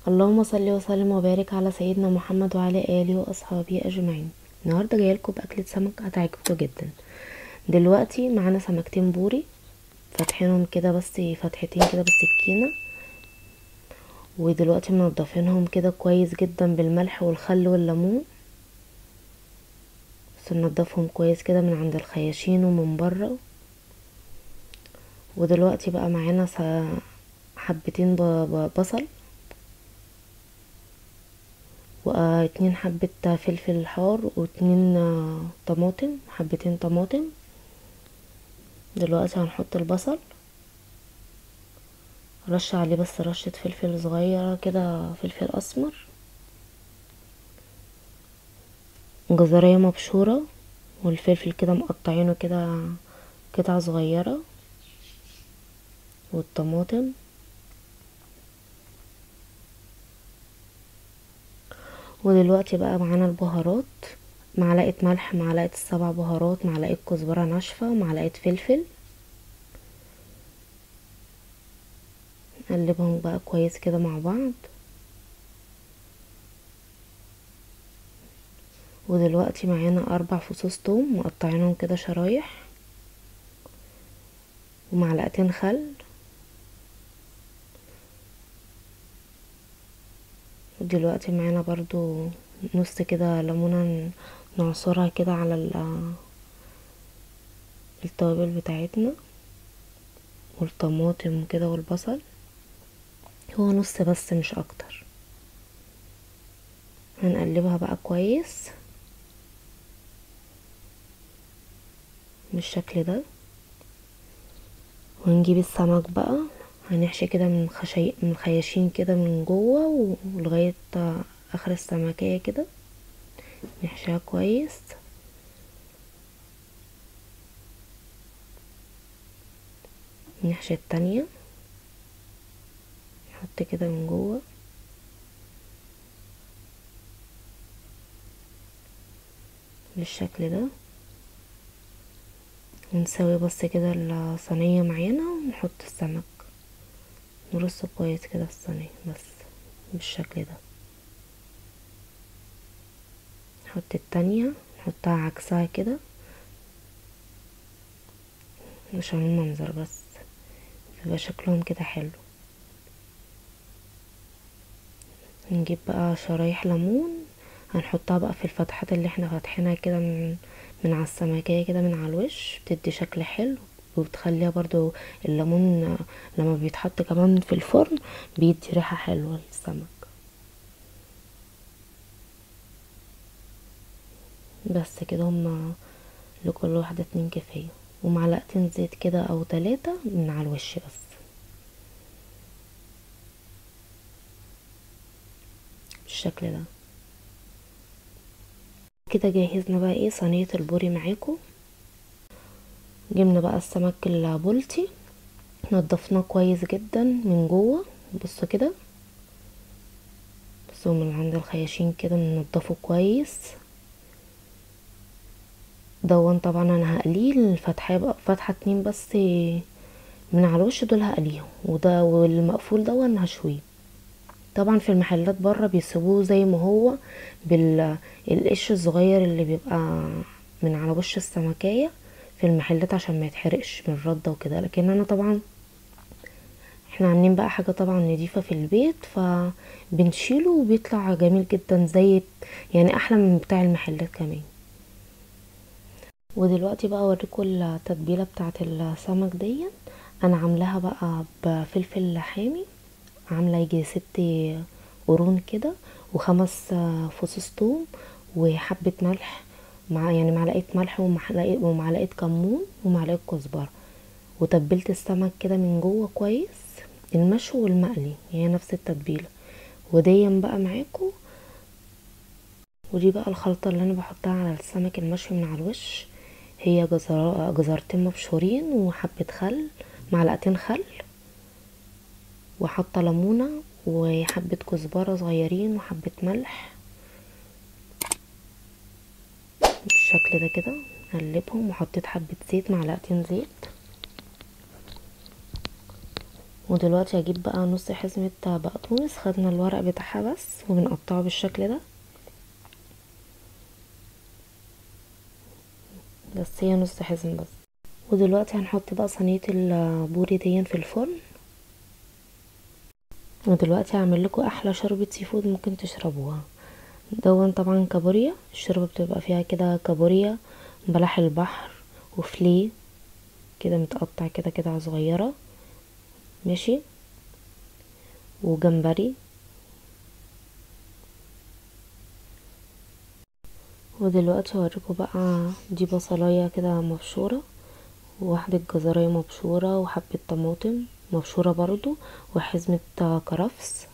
اللهم صل وسلم وبارك على سيدنا محمد وعلى اله واصحابه اجمعين. النهارده جايلكم باكله سمك هتعجبكم جدا. دلوقتي معانا سمكتين بوري فاتحينهم كده، بس فتحتين كده بالسكينه، ودلوقتي منضفينهم كده كويس جدا بالملح والخل والليمون، بس ننضفهم كويس كده من عند الخياشين ومن بره. ودلوقتي بقى معانا حبتين بصل، واتنين حبة فلفل حار، واتنين طماطم، حبتين طماطم. دلوقتي هنحط البصل، رش عليه بس رشة فلفل صغيرة كده، فلفل اسمر، جزرية مبشورة، والفلفل كده مقطعينه كده قطع صغيرة، والطماطم. ودلوقتي بقى معانا البهارات، معلقة ملح، معلقة السبع بهارات، معلقة كزبرة ناشفة، ومعلقة فلفل. نقلبهم بقى كويس كده مع بعض. ودلوقتي معانا 4 فصوص توم مقطعينهم كده شرايح، ومعلقتين خل. ودلوقتي معانا برضو نص كده ليمونة نعصرها كده على التوابل بتاعتنا، والطماطم كده والبصل، هو نص بس مش اكتر. هنقلبها بقى كويس بالشكل ده. ونجيب السمك بقى، هنحشي كده من الخياشين كده من جوه ولغاية اخر السمكية كده، نحشيها كويس. نحشي التانية، نحط كده من جوه بالشكل ده. ونسوي بس كده الصينية معانا، ونحط السمك، نرصه كويس كده في الصينية بس بالشكل ده. نحط التانية، نحطها عكسها كده عشان المنظر بس، يبقى شكلهم كده حلو. نجيب بقى شرايح ليمون، هنحطها بقى في الفتحات اللي احنا فاتحينها كده من على السمكية كده من على الوش، بتدي شكل حلو، وبتخليها برضو الليمون لما بيتحط كمان في الفرن بيدي ريحة حلوة للسمك. بس كده هما لكل واحدة 2 كفاية، ومعلقتين زيت كده او 3 من على الوش بس بالشكل ده. كده جهزنا بقى ايه صينية البوري معاكم. جبنا بقى السمك البلطي، نضفناه كويس جدا من جوه، بصوا كده، بصوا من عند الخياشين كده ننضفه كويس. دون طبعا انا هقليه الفتحه بقى فتحه 2 بس من على الوش، دول هقليهم، وده والمقفول دون هشويه. طبعا في المحلات بره بيسيبوه زي ما هو بالقش الصغير اللي بيبقى من على وش السمكية في المحلات عشان ما يتحرقش من الردة وكده، لكن انا طبعا احنا عاملين بقى حاجة طبعا نضيفة في البيت، فبنشيله وبيطلع جميل جدا، زي يعني احلى من بتاع المحلات كمان. ودلوقتي بقى اوريكم التتبيلة بتاعه السمك دي. انا عاملاها بقى بفلفل حامي، عامله يجي 6 قرون كده، و5 فصوص توم، وحبه ملح، مع يعني معلقه ملح ومعلقه كمون ومعلقه كزبره. وتبلت السمك كده من جوه كويس، المشوي والمقلي هي نفس التتبيله. وديا بقى معاكم، ودي بقى الخلطه اللي انا بحطها على السمك المشوي من على الوش. هي جزرتين مبشورين، وحبه خل، معلقتين خل، وحاطه ليمونه، وحبه كزبره صغيرين، وحبه ملح بالشكل ده كده. قلبهم، وحطيت حبه زيت، معلقتين زيت. ودلوقتي هجيب بقى نص حزمة بقدونس، خدنا الورق بتاعها بس وبنقطعه بالشكل ده، بس هي نص حزم بس. ودلوقتي هنحط بقى صينية البوري دي في الفرن. ودلوقتي هعمل لكم احلى شوربة سي فود ممكن تشربوها. دون طبعا كابوريا، الشوربة بتبقى فيها كده كابوريا، بلح البحر، وفليه كده متقطع كده كده صغيرة، ماشي، وجمبري. ودلوقتي هوريكم بقى، دي بصلاية كده مبشورة، وواحدة جزرية مبشورة، وحبة طماطم مبشورة برضو، وحزمة كرفس.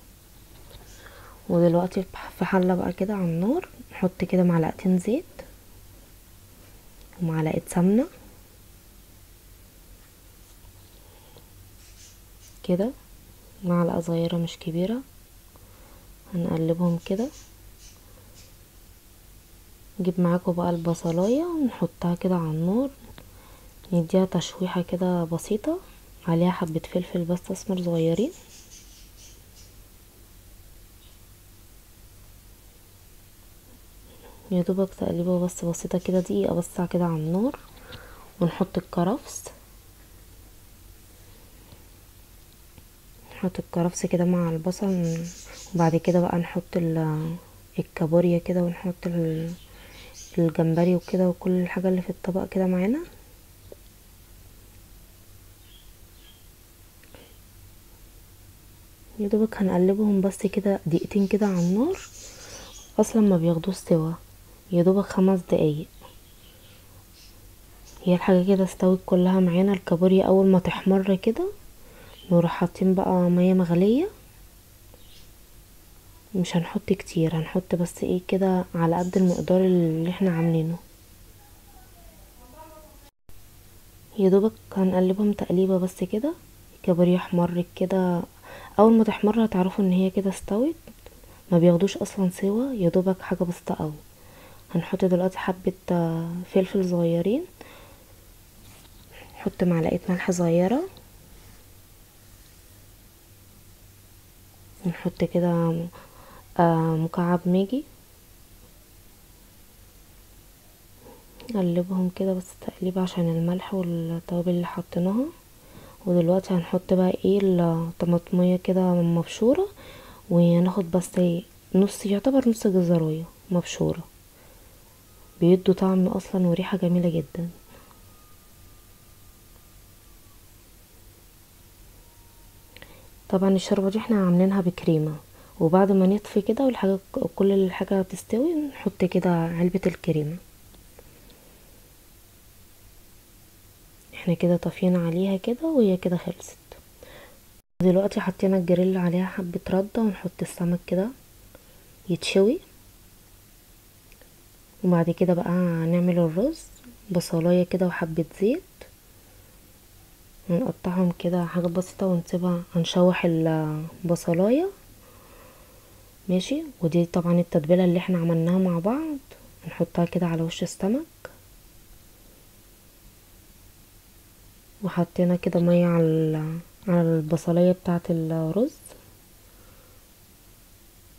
ودلوقتي في حلة بقى كده على النار نحط كده معلقتين زيت ومعلقة سمنة كده، معلقة صغيرة مش كبيرة. هنقلبهم كده. نجيب معاكم بقى البصلاية ونحطها كده على النار، نديها تشويحة كده بسيطة، عليها حبة فلفل بس اسمر صغيرين. يا دوبك تقليبه بس بسيطة كده، دقيقة بس كده على النار. ونحط الكرفس، نحط الكرفس كده مع البصل. وبعد كده بقى نحط الكابوريا كده، ونحط الجمبري وكده، وكل الحاجة اللي في الطبق كده معانا. يا دوبك هنقلبهم بس كده دقيقتين كده على النار، اصلا ما بياخدوش سوا، يا دوبك 5 دقايق. هي الحاجة كده استوت كلها معانا. الكابوريا اول ما تحمر كده نروح حاطين بقى مية مغلية، مش هنحط كتير، هنحط بس ايه كده على قد المقدار اللي احنا عاملينه. يا دوبك هنقلبهم تقليبه بس كده. الكابوريا احمرت كده، اول ما تحمر هتعرفوا ان هي كده استوت. ما بياخدوش اصلا سوا، يا دوبك حاجه بسيطه قوي. هنحط دلوقتي حبه فلفل صغيرين، نحط معلقه ملح صغيره، ونحط كده مكعب ماجي. نقلبهم كده بس تقليب عشان الملح والتوابل اللي حطيناها. ودلوقتي هنحط بقى ايه الطماطمية كده مبشورة، وهناخد بس ايه نص، يعتبر نص جزراية مبشورة، بيدوا طعم اصلا وريحة جميلة جدا. طبعا الشوربة دي احنا عاملينها بكريمة، وبعد ما نطفي كده والحاجة كل الحاجة تستوي نحط كده علبة الكريمة. احنا كده طفينا عليها كده وهي كده خلصت. دلوقتي حطينا الجريل عليها حبة ردة، ونحط السمك كده يتشوي. وبعد كده بقى نعمل الرز، بصلاية كده وحبة زيت، ونقطعهم كده حاجة بسيطة ونسيبها. هنشوح البصلاية، ماشي. ودي طبعا التتبيلة اللي احنا عملناها مع بعض، نحطها كده على وش السمك. وحطينا كده مية على البصلاية بتاعة الرز.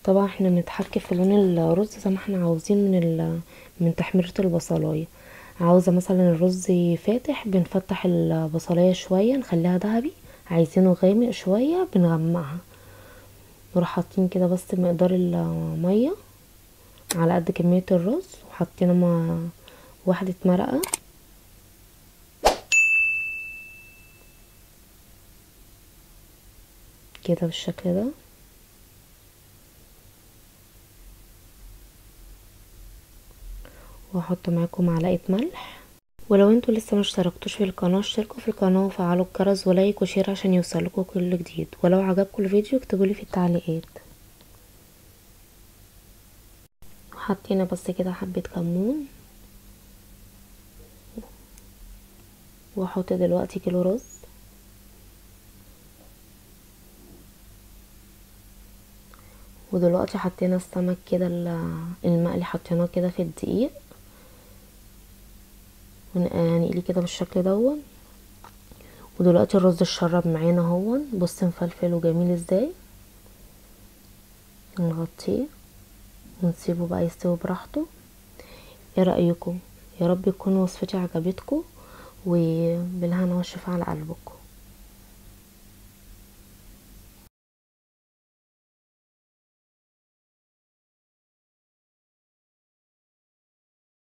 طبعا احنا بنتحكم في لون الرز زي ما احنا عاوزين من تحميرة البصلاية. عاوزة مثلا الرز فاتح بنفتح البصلاية شوية نخليها ذهبي، عايزينه غامق شوية بنغمقها. نروح حاطين كده بس مقدار المية على قد كمية الرز، وحطينا واحدة مرقة كده بالشكل ده. وهحط معاكم معلقة ملح. ولو انتوا لسه ما اشتركتوش في القناة، اشتركوا في القناة وفعلوا الجرس ولايك وشير عشان يوصلكوا كل جديد. ولو عجبكم الفيديو اكتبولي في التعليقات. حطينا بس كده حبة كمون. واحط دلوقتي كيلو رز. ودلوقتي حطينا السمك كده المقلي، حطيناه كده في الدقيق، ونقليه كده بالشكل دون. ودلوقتي الرز اتشرب معانا اهو، بص مفلفل وجميل ازاي. نغطيه ونسيبه بقى يستوي براحته. ايه رأيكم؟ يا رب يكون وصفتي عجبتكم، وبالهنا والشفا على قلبكم.